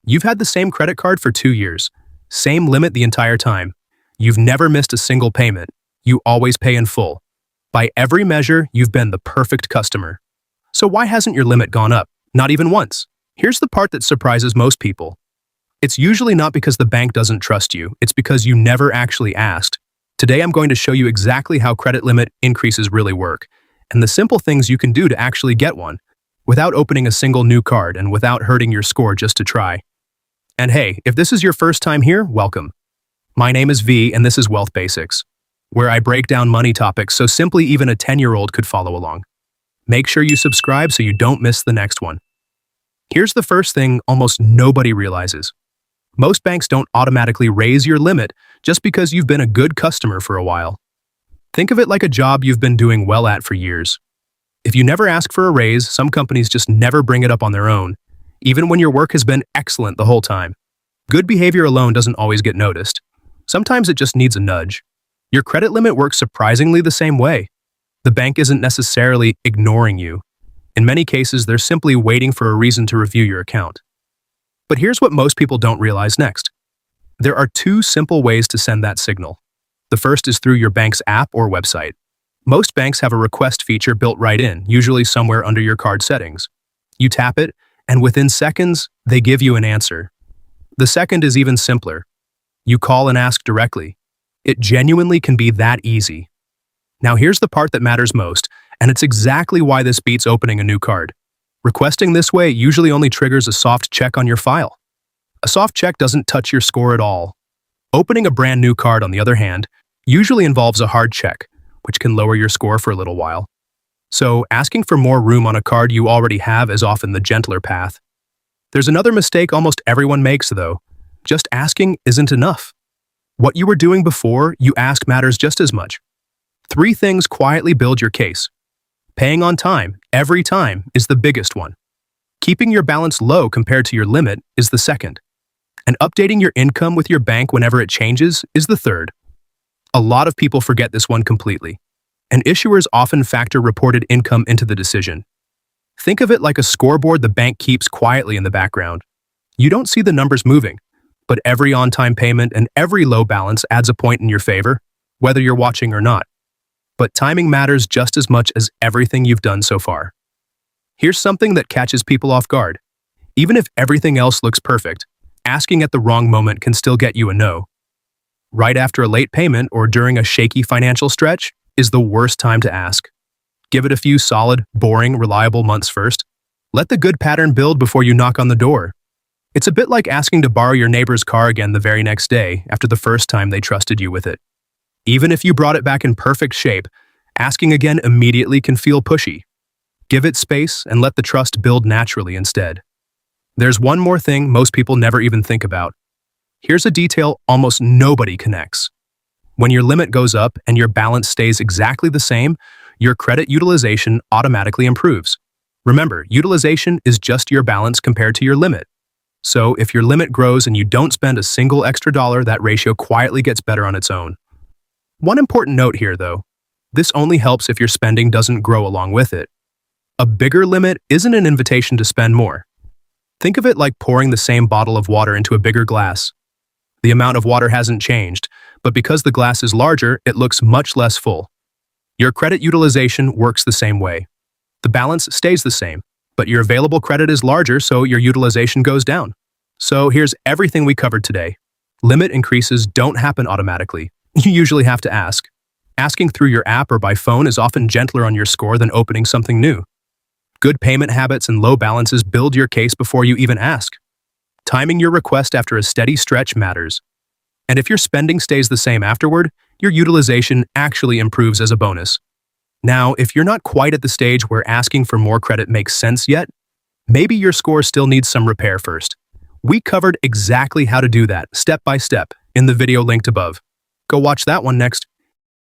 You've had the same credit card for 2 years. Same limit the entire time. You've never missed a single payment. You always pay in full. By every measure, you've been the perfect customer. So why hasn't your limit gone up? Not even once. Here's the part that surprises most people. It's usually not because the bank doesn't trust you, it's because you never actually asked. Today I'm going to show you exactly how credit limit increases really work, and the simple things you can do to actually get one, without opening a single new card and without hurting your score just to try. And hey, if this is your first time here, welcome. My name is V and this is Wealth Basics, where I break down money topics so simply even a 10-year-old could follow along. Make sure you subscribe so you don't miss the next one. Here's the first thing almost nobody realizes. Most banks don't automatically raise your limit just because you've been a good customer for a while. Think of it like a job you've been doing well at for years. If you never ask for a raise, some companies just never bring it up on their own, even when your work has been excellent the whole time. Good behavior alone doesn't always get noticed. Sometimes it just needs a nudge. Your credit limit works surprisingly the same way. The bank isn't necessarily ignoring you. In many cases, they're simply waiting for a reason to review your account. But here's what most people don't realize next. There are two simple ways to send that signal. The first is through your bank's app or website. Most banks have a request feature built right in, usually somewhere under your card settings. You tap it, and within seconds, they give you an answer. The second is even simpler. You call and ask directly. It genuinely can be that easy. Now here's the part that matters most, and it's exactly why this beats opening a new card. Requesting this way usually only triggers a soft check on your file. A soft check doesn't touch your score at all. Opening a brand new card, on the other hand, usually involves a hard check, which can lower your score for a little while. So, asking for more room on a card you already have is often the gentler path. There's another mistake almost everyone makes, though. Just asking isn't enough. What you were doing before you ask matters just as much. 3 things quietly build your case. Paying on time, every time, is the biggest one. Keeping your balance low compared to your limit is the second. And updating your income with your bank whenever it changes is the third. A lot of people forget this one completely, and issuers often factor reported income into the decision. Think of it like a scoreboard the bank keeps quietly in the background. You don't see the numbers moving, but every on-time payment and every low balance adds a point in your favor, whether you're watching or not. But timing matters just as much as everything you've done so far. Here's something that catches people off guard. Even if everything else looks perfect, asking at the wrong moment can still get you a no. Right after a late payment or during a shaky financial stretch is the worst time to ask. Give it a few solid, boring, reliable months first. Let the good pattern build before you knock on the door. It's a bit like asking to borrow your neighbor's car again the very next day after the first time they trusted you with it. Even if you brought it back in perfect shape, asking again immediately can feel pushy. Give it space and let the trust build naturally instead. There's one more thing most people never even think about. Here's a detail almost nobody connects. When your limit goes up and your balance stays exactly the same, your credit utilization automatically improves. Remember, utilization is just your balance compared to your limit. So if your limit grows and you don't spend a single extra dollar, that ratio quietly gets better on its own. One important note here, though. This only helps if your spending doesn't grow along with it. A bigger limit isn't an invitation to spend more. Think of it like pouring the same bottle of water into a bigger glass. The amount of water hasn't changed, but because the glass is larger, it looks much less full. Your credit utilization works the same way. The balance stays the same, but your available credit is larger, so your utilization goes down. So here's everything we covered today. Limit increases don't happen automatically. You usually have to ask. Asking through your app or by phone is often gentler on your score than opening something new. Good payment habits and low balances build your case before you even ask. Timing your request after a steady stretch matters. And if your spending stays the same afterward, your utilization actually improves as a bonus. Now, if you're not quite at the stage where asking for more credit makes sense yet, maybe your score still needs some repair first. We covered exactly how to do that, step by step, in the video linked above. Go watch that one next.